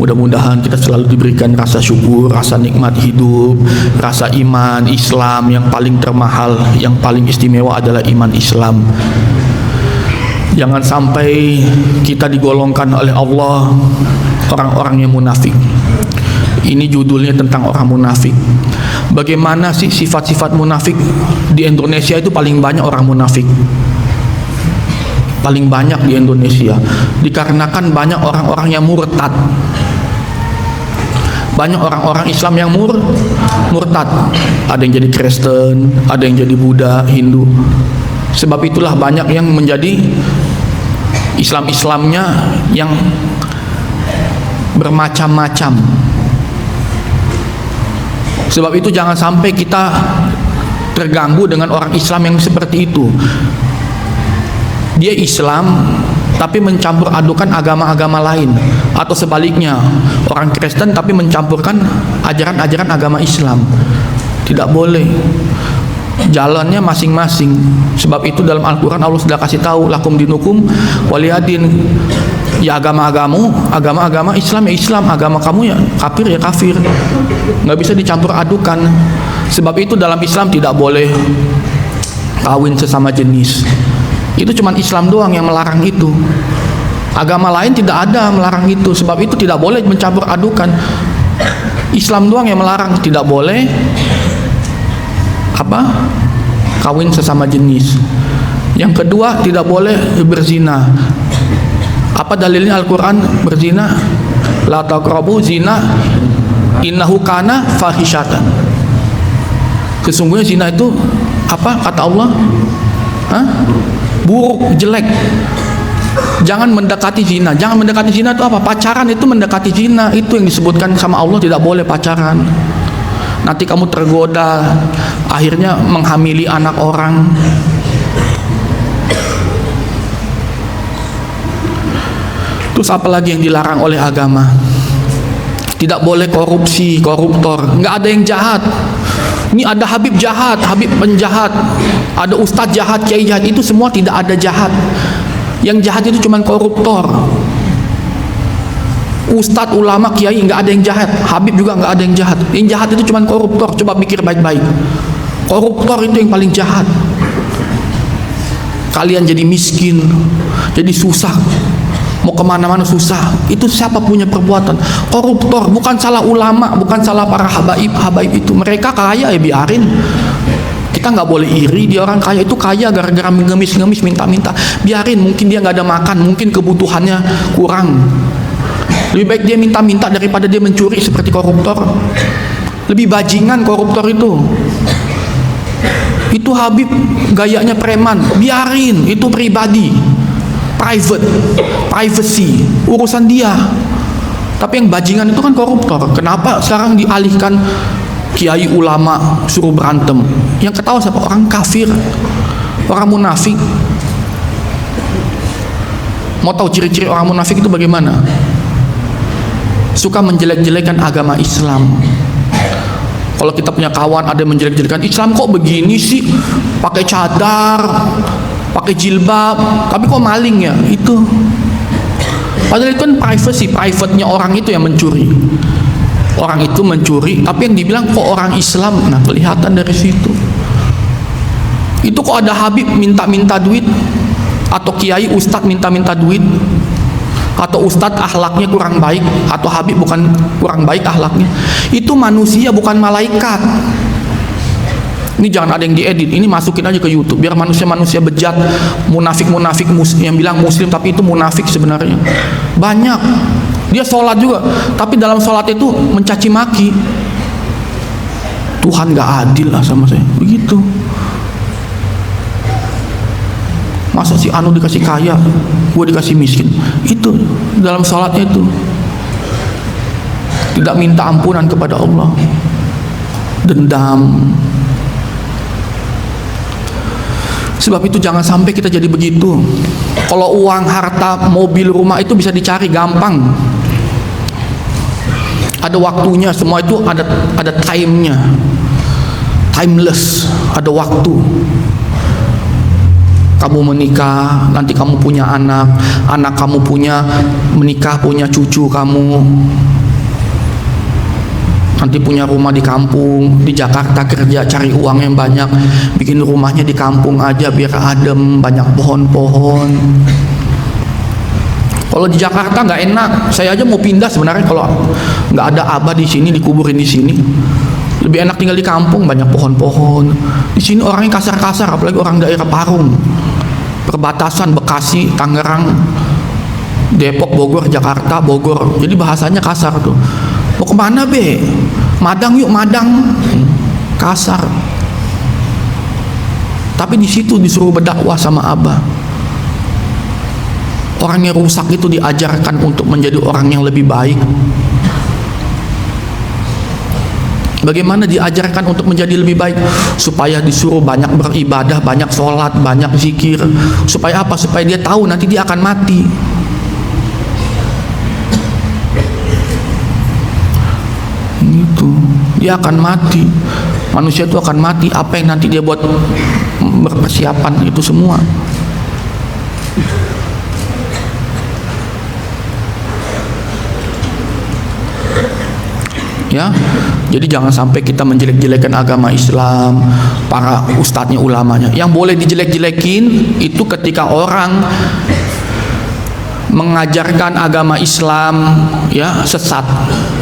Mudah-mudahan kita selalu diberikan rasa syukur, rasa nikmat hidup, rasa iman Islam. Yang paling termahal, yang paling istimewa adalah iman Islam. Jangan sampai kita digolongkan oleh Allah orang-orang yang munafik. Ini judulnya tentang orang munafik. Bagaimana sih sifat-sifat munafik? Di Indonesia itu paling banyak orang munafik. Paling banyak di Indonesia. Dikarenakan banyak orang-orang yang murtad. Banyak orang-orang Islam yang murtad. Ada yang jadi Kristen, ada yang jadi Buddha, Hindu. Sebab itulah banyak yang menjadi Islamnya yang bermacam-macam. Sebab itu jangan sampai kita terganggu dengan orang Islam yang seperti itu. Dia Islam tapi mencampur adukan agama-agama lain, atau sebaliknya orang Kristen tapi mencampurkan ajaran-ajaran agama Islam. Tidak boleh. Jalannya masing-masing. Sebab itu dalam Al-Quran Allah sudah kasih tahu, lakum dinukum waliyadin. Ya agama Islam ya Islam, agama kamu ya kafir ya kafir. Nggak bisa dicampur adukan. Sebab itu dalam Islam tidak boleh kawin sesama jenis. Itu cuma Islam doang yang melarang itu. Agama lain tidak ada melarang itu. Sebab itu tidak boleh mencampur adukan. Islam doang yang melarang, tidak boleh kawin sesama jenis. Yang kedua, tidak boleh berzina. Apa dalilnya Al-Quran berzina? La taqrabu zina innahu kana fahisyatan. Sesungguhnya zina itu apa kata Allah? Buruk, jelek. Jangan mendekati zina. Jangan mendekati zina itu apa? Pacaran itu mendekati zina. Itu yang disebutkan sama Allah, tidak boleh pacaran. Nanti kamu tergoda, akhirnya menghamili anak orang. Terus apalagi yang dilarang oleh agama? Tidak boleh korupsi, koruptor. Nggak ada yang jahat. Ini ada Habib jahat, Habib penjahat, ada Ustadz jahat, Kiai jahat. Itu semua tidak ada jahat. Yang jahat itu cuma koruptor. Ustadz, ulama, kiai nggak ada yang jahat. Habib juga nggak ada yang jahat. Yang jahat itu cuma koruptor. Coba pikir baik-baik. Koruptor itu yang paling jahat. Kalian jadi miskin, jadi susah, mau kemana-mana susah. Itu siapa punya perbuatan? Koruptor. Bukan salah ulama, bukan salah para habaib itu. Mereka kaya ya biarin. Kita nggak boleh iri, dia orang kaya itu kaya gara-gara ngemis-ngemis, minta-minta. Biarin, mungkin dia nggak ada makan, mungkin kebutuhannya kurang. Lebih baik dia minta-minta daripada dia mencuri seperti koruptor. Lebih bajingan koruptor itu. Itu Habib gayanya preman, biarin, itu pribadi, privacy, urusan dia. Tapi yang bajingan itu kan koruptor. Kenapa sekarang dialihkan kiai ulama suruh berantem? Yang ketawa siapa? Orang kafir, orang munafik. Mau tahu ciri-ciri orang munafik itu bagaimana? Suka menjelek-jelekan agama Islam. Kalau kita punya kawan ada yang menjelek-jelekan Islam, kok begini sih, pakai cadar, pakai jilbab, tapi kok maling ya? Itu padahal itu kan private-nya orang itu yang mencuri. Orang itu mencuri, tapi yang dibilang kok orang Islam. Nah, kelihatan dari situ. Itu kok ada Habib minta-minta duit, atau kiai ustadz minta-minta duit, atau ustadz akhlaknya kurang baik, atau Habib bukan kurang baik akhlaknya. Itu manusia, bukan malaikat. Ini jangan ada yang diedit, ini masukin aja ke YouTube biar manusia-manusia bejat, munafik-munafik yang bilang muslim tapi itu munafik sebenarnya. Banyak. Dia sholat juga, tapi dalam sholat itu mencaci maki. Tuhan gak adil lah sama saya, begitu. Masa si Anu dikasih kaya, gue dikasih miskin? Itu dalam sholatnya itu. Tidak minta ampunan kepada Allah, dendam. Sebab itu jangan sampai kita jadi begitu. Kalau uang, harta, mobil, rumah itu bisa dicari gampang. Ada waktunya, semua itu ada time-nya. Timeless, ada waktu. Kamu menikah, nanti kamu punya anak, anak kamu menikah, punya cucu kamu. nanti punya rumah di kampung, di Jakarta kerja cari uang yang banyak, bikin rumahnya di kampung aja biar adem, banyak pohon-pohon. Kalau di Jakarta nggak enak, saya aja mau pindah sebenarnya kalau nggak ada abah di sini, dikuburin di sini. Lebih enak tinggal di kampung, banyak pohon-pohon. Di sini orangnya kasar-kasar, apalagi orang daerah Parung, perbatasan Bekasi, Tangerang, Depok, Bogor, Jakarta, Bogor. Jadi bahasanya kasar tuh. Mau kemana be? Madang yuk, Madang. Kasar. Tapi di situ disuruh berdakwah sama abah. Orang yang rusak itu diajarkan untuk menjadi orang yang lebih baik. Bagaimana diajarkan untuk menjadi lebih baik? Supaya disuruh banyak beribadah, banyak sholat, banyak zikir. Supaya apa? Supaya dia tahu nanti dia akan mati. Itu dia akan mati. Manusia itu akan mati. Apa yang nanti dia buat berpersiapan itu semua. Ya, jadi jangan sampai kita menjelek-jelekan agama Islam, para ustadznya, ulamanya. Yang boleh dijelek-jelekin itu ketika orang mengajarkan agama Islam ya sesat,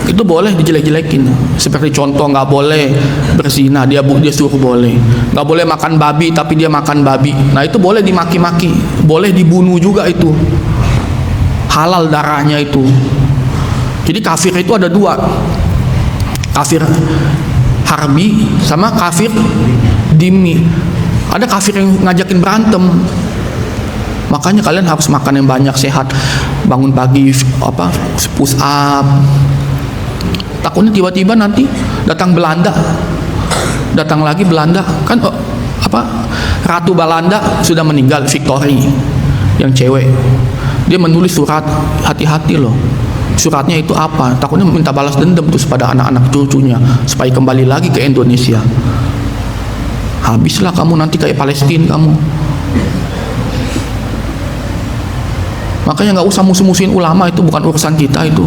itu boleh dijelek-jelekin. Seperti contoh, nggak boleh berzina, dia suruh boleh. Nggak boleh makan babi tapi dia makan babi, nah itu boleh dimaki-maki, boleh dibunuh juga, itu halal darahnya itu. Jadi kafir itu ada dua, kafir harbi sama kafir dimi. Ada kafir yang ngajakin berantem. Makanya kalian harus makan yang banyak, sehat, bangun pagi push up. Takutnya tiba-tiba nanti datang Belanda, datang lagi Belanda kan, Ratu Belanda sudah meninggal, Victory yang cewek. Dia menulis surat, hati-hati loh. Suratnya itu apa? Takutnya minta balas dendam terus pada anak-anak cucunya supaya kembali lagi ke Indonesia. Habislah kamu nanti kayak Palestina kamu. Makanya nggak usah musuh-musuhin ulama, itu bukan urusan kita itu.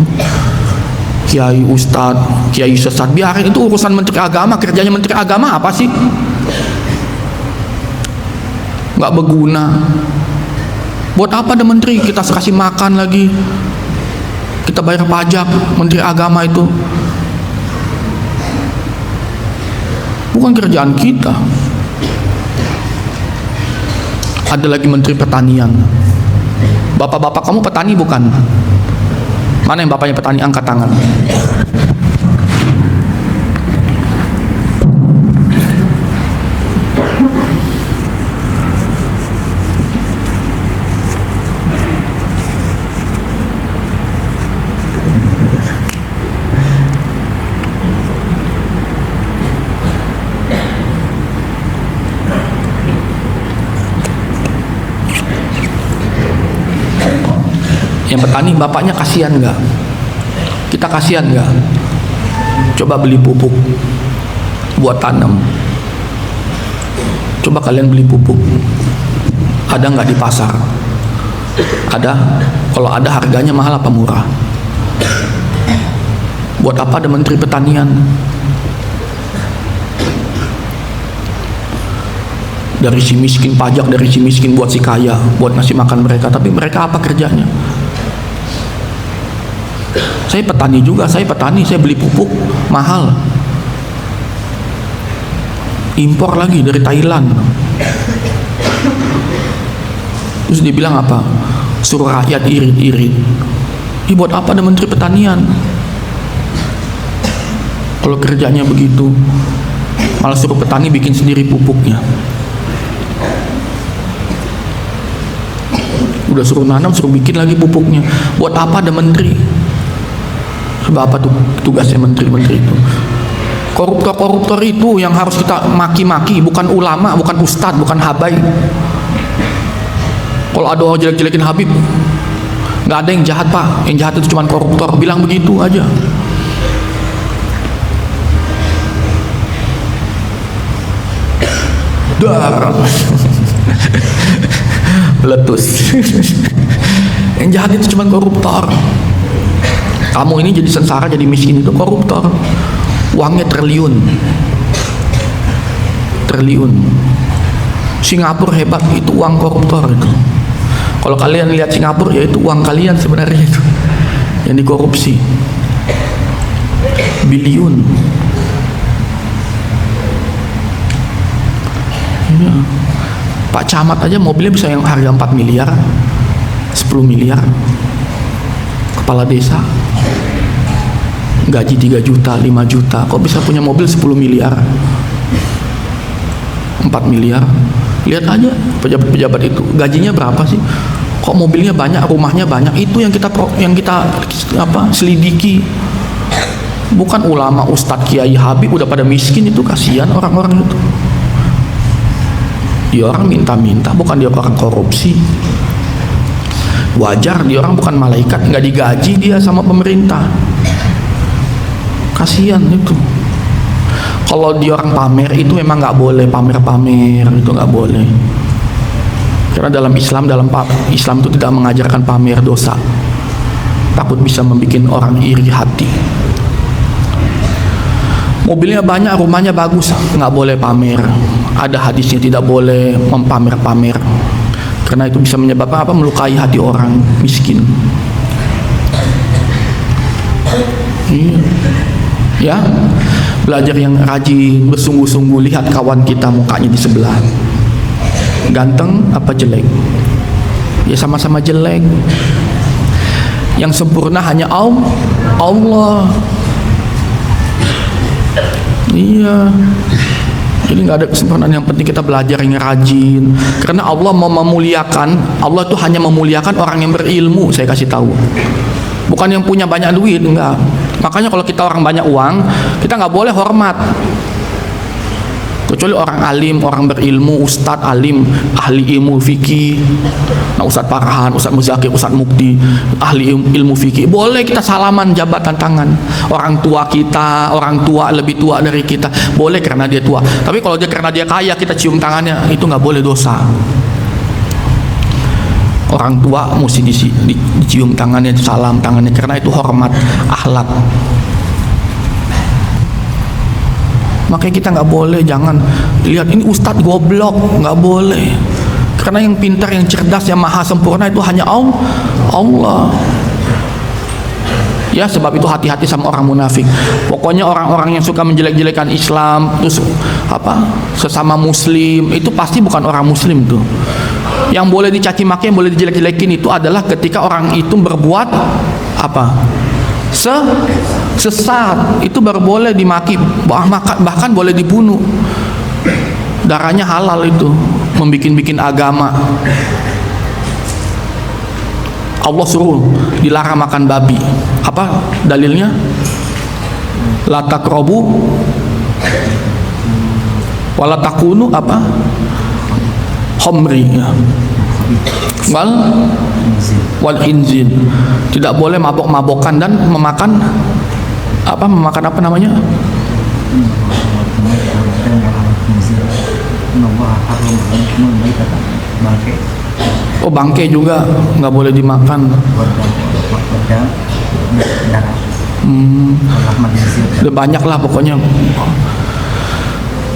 Kiai, ustadz, kiai sesat, biarin, itu urusan menteri agama. Kerjanya menteri agama apa sih? Nggak berguna. Buat apa ada menteri? Kita kasih makan lagi, kita bayar pajak. Menteri agama itu bukan kerjaan kita. Ada lagi menteri pertanian. Bapak-bapak kamu petani bukan? Mana yang bapaknya petani? Angkat tangan. Yang petani bapaknya kasihan nggak? Kita kasihan nggak? Coba beli pupuk buat tanam. Coba kalian beli pupuk, ada nggak di pasar? Ada. Kalau ada, harganya mahal apa murah? Buat apa ada menteri pertanian? Dari si miskin pajak, dari si miskin buat si kaya, buat ngasih makan mereka. Tapi mereka apa kerjanya? Saya petani juga, saya beli pupuk mahal, impor lagi dari Thailand. Terus dibilang apa? Suruh rakyat irit-irit. Buat apa ada menteri pertanian? Kalau kerjanya begitu, malah suruh petani bikin sendiri pupuknya. Udah suruh nanam, suruh bikin lagi pupuknya. Buat apa ada menteri? Sebab apa tuh tugasnya menteri-menteri itu? Koruptor-koruptor itu yang harus kita maki-maki, bukan ulama, bukan ustadz, bukan habaib. Kalau ada orang jelek-jelekin Habib, nggak ada yang jahat pak, yang jahat itu cuma koruptor. Bilang begitu aja. Dar meletus. Yang jahat itu cuma koruptor. Kamu ini jadi sengsara, jadi miskin itu koruptor. Uangnya triliun. Singapura hebat, itu uang koruptor itu. Kalau kalian lihat Singapura, ya itu uang kalian sebenarnya itu yang dikorupsi. Biliun. Ya. Pak Camat aja mobilnya bisa yang harga 4 miliar 10 miliar. Kepala desa gaji 3 juta 5 juta, kok bisa punya mobil 10 miliar 4 miliar. Lihat aja pejabat-pejabat itu gajinya berapa sih, kok mobilnya banyak, rumahnya banyak. Itu yang kita selidiki. Bukan ulama, ustadz, kiai, habib udah pada miskin. Itu kasihan orang-orang itu. Dia orang minta-minta, bukan dia orang korupsi. Wajar, dia orang bukan malaikat, nggak digaji dia sama pemerintah. Kasihan itu. Kalau dia orang pamer itu memang nggak boleh, pamer-pamer itu nggak boleh. Karena dalam Islam itu tidak mengajarkan pamer dosa. Takut bisa membuat orang iri hati. Mobilnya banyak, rumahnya bagus, nggak boleh pamer. Ada hadisnya tidak boleh mempamer-pamer, karena itu bisa menyebabkan melukai hati orang miskin. Iya. Ya, belajar yang rajin, bersungguh-sungguh. Lihat kawan kita mukanya di sebelah, ganteng apa jelek? Ya sama-sama jelek. Yang sempurna hanya Allah. Iya. Jadi nggak ada kesempurnaan. Yang penting kita belajar yang rajin. Karena Allah mau memuliakan. Allah itu hanya memuliakan orang yang berilmu. Saya kasih tahu. Bukan yang punya banyak duit, enggak. Makanya kalau kita orang banyak uang, kita nggak boleh hormat. Kecuali orang alim, orang berilmu, ustadz alim, ahli ilmu fikih. Nah, Ustadz Farhan, Ustadz Muzakir, Ustadz Mukti, ahli ilmu fikih. Boleh kita salaman, jabatan tangan. Orang tua kita, orang tua lebih tua dari kita, boleh karena dia tua. Tapi kalau dia karena dia kaya, kita cium tangannya, itu nggak boleh, dosa. Orang tua mesti dicium tangannya, salam tangannya, karena itu hormat, akhlak. Makanya kita nggak boleh, jangan lihat ini ustadz goblok, nggak boleh. Karena yang pintar, yang cerdas, yang maha sempurna itu hanya Allah. Ya, sebab itu hati-hati sama orang munafik. Pokoknya orang-orang yang suka menjelek-jelekan Islam, terus sesama Muslim, itu pasti bukan orang Muslim tuh. Yang boleh dicaci maki, yang boleh dijelek-jelekin itu adalah ketika orang itu berbuat sesat, itu baru boleh dimaki, bahkan boleh dibunuh. Darahnya halal itu, membikin agama. Allah suruh dilarang makan babi. Apa dalilnya? La taqrabu wala takunu khamri wal khinzir. Tidak boleh mabok-mabokan dan memakan apa namanya? Oh, bangke juga nggak boleh dimakan. Udah banyak lah pokoknya,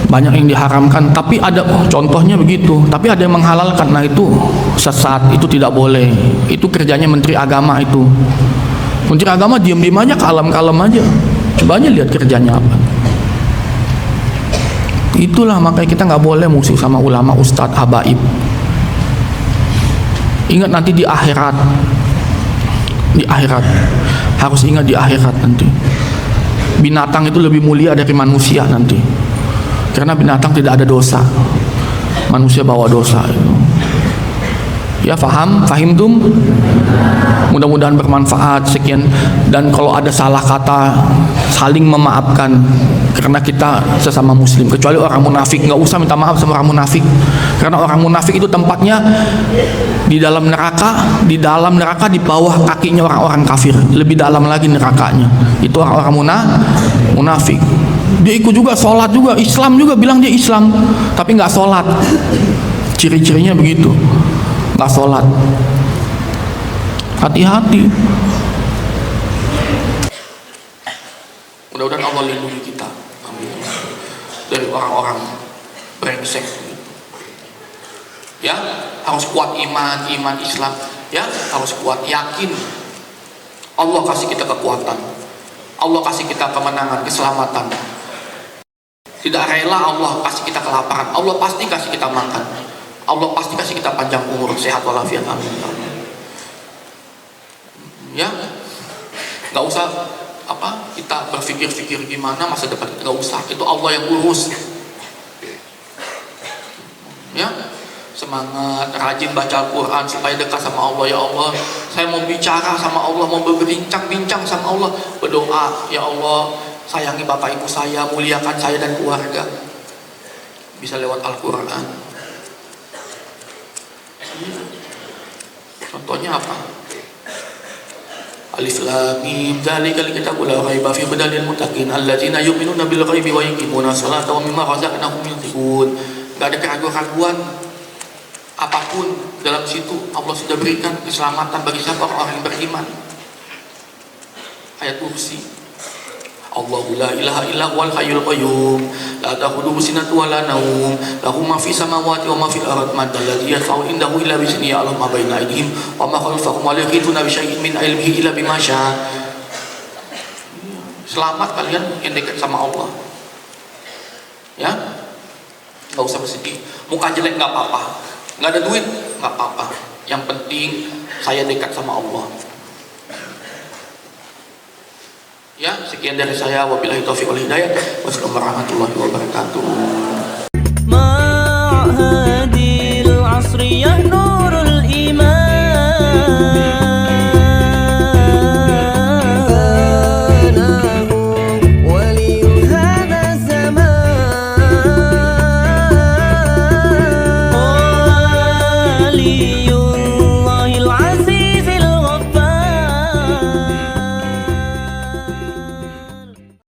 banyak yang diharamkan. Tapi ada contohnya begitu, tapi ada yang menghalalkan. Nah itu sesat, itu tidak boleh. Itu kerjanya Menteri Agama itu. Menteri Agama diam-diam aja, kalem-kalem aja. Coba aja lihat kerjanya apa. Itulah makanya kita nggak boleh musuh sama ulama, ustadz, habaib. Ingat nanti di akhirat, harus ingat di akhirat nanti. Binatang itu lebih mulia dari manusia nanti, karena binatang tidak ada dosa, manusia bawa dosa. Ya, fahimtum? Mudah-mudahan bermanfaat. Sekian. Dan kalau ada salah kata, saling memaafkan, karena kita sesama muslim. Kecuali orang munafik, nggak usah minta maaf sama orang munafik, karena orang munafik itu tempatnya di dalam neraka, di bawah kakinya orang-orang kafir, lebih dalam lagi nerakanya. Itu orang-orang munafik. Dia ikut juga, sholat juga, Islam juga, bilang dia Islam, tapi nggak sholat. Ciri-cirinya begitu, nggak sholat. Hati-hati. Mudah-mudahan Allah lindungi kita, amin, dari orang-orang brengsek. Ya, harus kuat iman Islam. Ya, harus kuat, yakin. Allah kasih kita kekuatan, Allah kasih kita kemenangan, keselamatan. Tidak rela Allah kasih kita kelaparan, Allah pasti kasih kita makan, Allah pasti kasih kita panjang umur, sehat walafiat, amin. Ya, nggak usah kita berpikir-pikir gimana masa depan kita, nggak usah, itu Allah yang urus. Ya, semangat, rajin baca Al-Quran supaya dekat sama Allah. Ya Allah, saya mau bicara sama Allah, mau berbincang-bincang sama Allah, berdoa, ya Allah, sayangi bapak ibu saya, muliakan saya dan keluarga. Bisa lewat Al-Quran. Contohnya apa? Alif lam mim dzalikal kitabul la raiba fihi hudal lil muttaqin alladzina yu'minuna bil ghaibi wa yuqimuna sholata wa mimma razaqnahum yunfiqun. Enggak ada keraguan-keraguan apapun dalam situ. Allah sudah berikan keselamatan bagi siapa orang yang beriman. Ayat kursi. Allahu la ilaha illa huwal hayyul qayyum la ta'khudhuhu sinatun wa la nawm lahu ma fis samawati wa ma fil ardi man alladhi yashfa'u indahu illa bi idhnihi ya'lamu ma baina aydihim wa ma khalfahum wa la yuhituna bi syai'in min ilmihi illa bima syaa. Selamat kalian yang dekat sama Allah. Ya, nggak usah bersedih. Muka jelek nggak apa-apa, nggak ada duit nggak apa-apa. Yang penting saya dekat sama Allah. Ya, sekian dari saya. Wabillahi taufiq wal hidayah. Wassalamualaikum warahmatullahi wabarakatuh. Ma'hadil asriyah nurul iman waliyul hada zaman